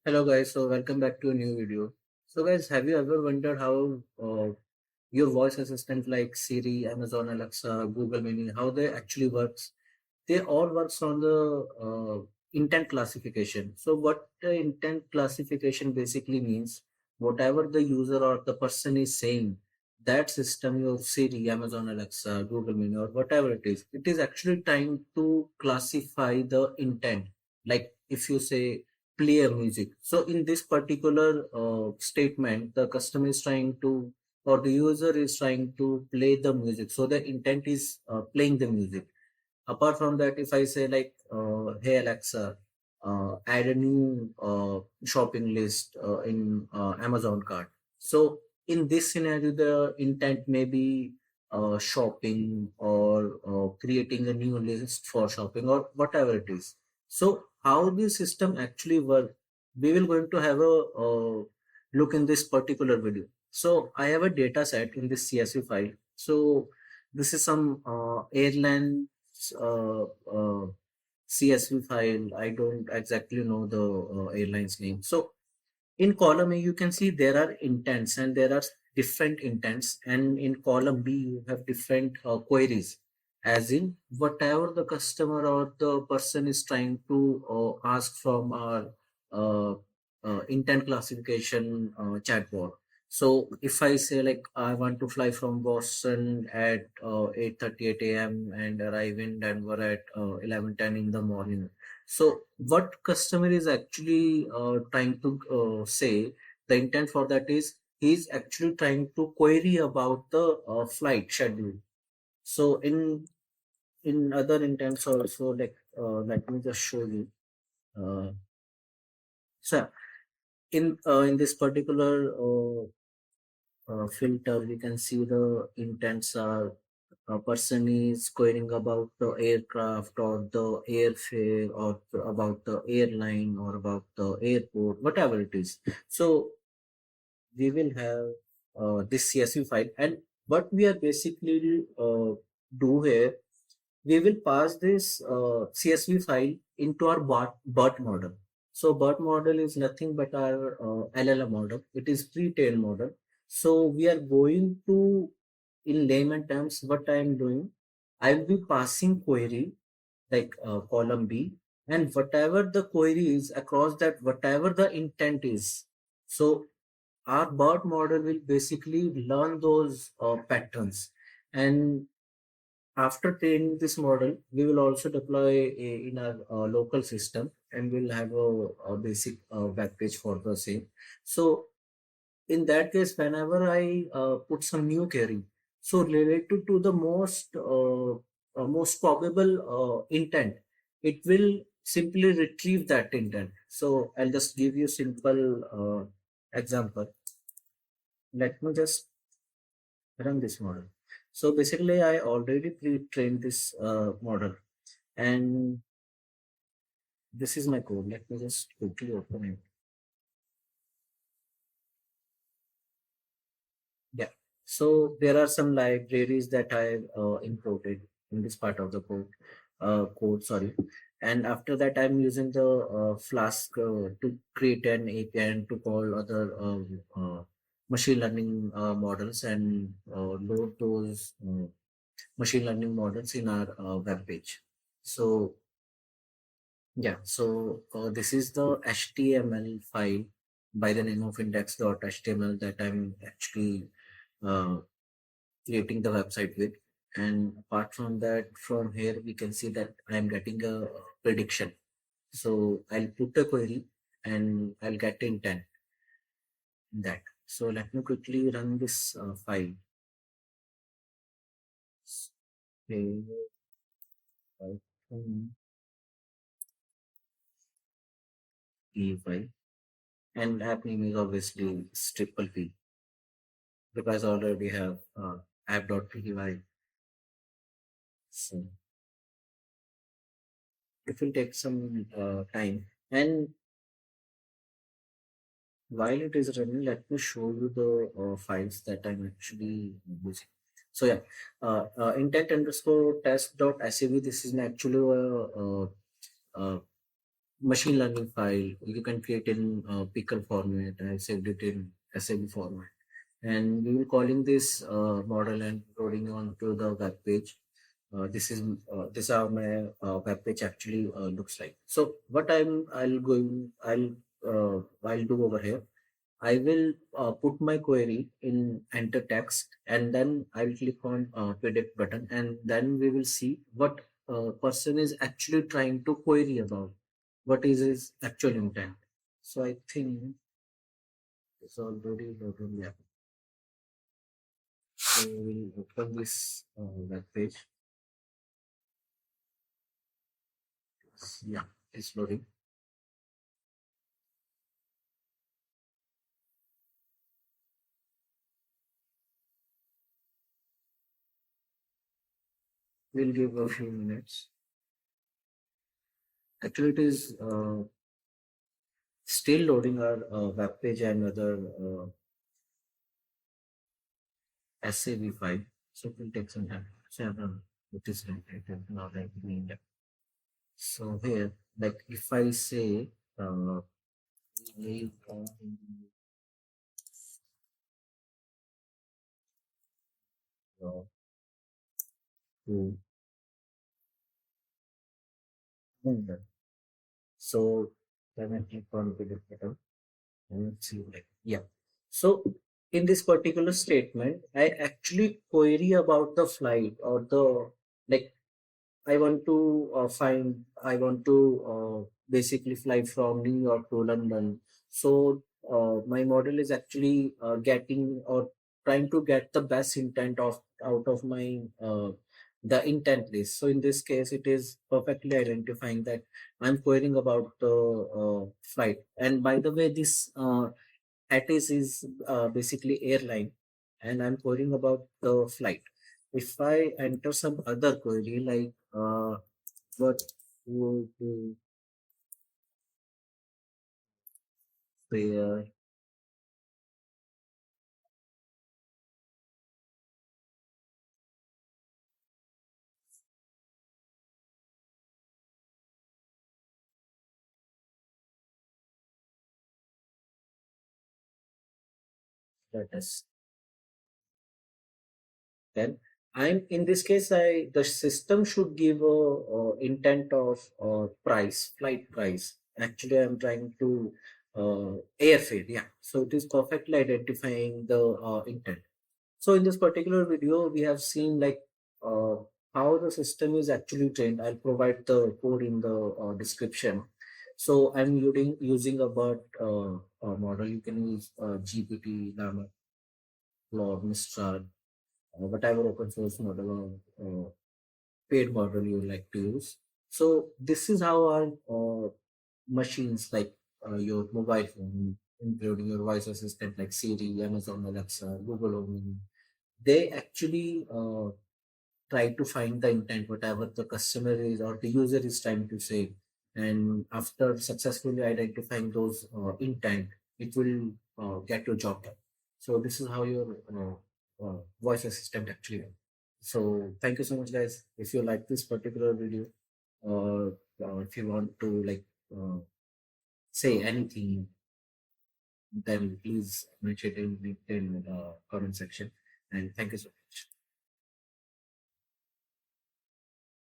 Hello guys, so welcome back to a new video. So guys, have you ever wondered how your voice assistant like Siri, Amazon Alexa, Google Mini, how they actually works? They all works on the intent classification. So what the intent classification basically means, whatever the user or the person is saying, that system, your Siri, Amazon Alexa, Google Mini, or whatever it is actually trying to classify the intent. Like if you say play a music. So in this particular statement, the customer is trying to, or the user is trying to play the music. So the intent is playing the music. Apart from that, if I say like, hey Alexa, add a new shopping list in Amazon cart. So in this scenario, the intent may be shopping or creating a new list for shopping or whatever it is. So how the system actually work, we will going to have a look in this particular video. So I have a data set in this CSV file. So this is some airline uh, uh, CSV file. I don't exactly know the airline's name. So in column A, you can see there are intents and there are different intents. And in column B, you have different queries, as in whatever the customer or the person is trying to ask from our uh, intent classification chatbot. So if I say like I want to fly from Boston at 8:38 a.m. and arrive in Denver at 11:10 in the morning. So what customer is actually trying to say, the intent for that is he's actually trying to query about the flight schedule. So in other intents also, like let me just show you. Uh, so in this particular filter, we can see the intents are a person is querying about the aircraft or the airfare or about the airline or about the airport, whatever it is. So we will have this CSV file, and what we are basically do here, we will pass this CSV file into our BERT model. So BERT model is nothing but our LLM model. It is pre-trained model. So we are going to, in layman terms, what I am doing, I will be passing query like column B, and whatever the query is across that, whatever the intent is. So our BERT model will basically learn those patterns, and after training this model, we will also deploy in our local system, and we'll have a basic web page for the same. So in that case, whenever I put some new query, so related to the most probable intent, it will simply retrieve that intent. So I'll just give you simple example. Let me just run this model. So basically, I already pre-trained this model, and this is my code. Let me just quickly open it. Yeah. So there are some libraries that I imported in this part of the code, sorry. And after that, I'm using the Flask to create an API and to call other machine learning models and load those machine learning models in our web page. So yeah, so this is the HTML file by the name of index.html that I'm actually uh, creating the website with. And apart from that, from here we can see that I'm getting a prediction. So I'll put a query and I'll get intent in that. So let me quickly run this file. Okay, Python file, and app name is obviously triple P because I already have app.py. So it will take some time. And while it is running, let me show you the files that I'm actually using. So yeah, intent underscore test dot SAV. This is actually a machine learning file. You can create in pickle format. I saved it in SAB format, and we will calling this model and loading on to the web page. This is how my web page actually looks like. So what I'll do over here. I will put my query in enter text, and then I will click on predict button, and then we will see what person is actually trying to query about, what is his actual intent. So I think it's already loaded. Yeah. So we'll open this web page. Yeah, it's loading. We'll give a few minutes. Actually, it is still loading our web page and other SAV file. So it will take some time. Several it is generated now that we need it. So here, like if I say we want to that. So then I click on the button and see like yeah. So in this particular statement, I actually query about the flight or the like I want to basically fly from New York to London. So my model is actually getting or trying to get the best intent of out of my the intent list. So in this case, it is perfectly identifying that I'm querying about the flight. And by the way, this ATIS is basically airline, and I'm querying about the flight. If I enter some other query like what would fare status, then I'm in this case I the system should give a intent of price, flight price. Actually, I'm trying to airfare. Yeah, so it is perfectly identifying the intent. So in this particular video, we have seen like uh, how the system is actually trained. I'll provide the code in the description. So I'm using a BERT model. You can use GPT, Llama, Claude, Mistral, whatever open source model or paid model you like to use. So this is how our machines like your mobile phone, including your voice assistant like Siri, Amazon Alexa, Google Home, they actually try to find the intent, whatever the customer is or the user is trying to say. And after successfully identifying those intent, it will get your job done. So this is how your voice assistant actually works. So thank you so much, guys. If you like this particular video, or if you want to like say anything, then please mention it in the comment section. And thank you so much.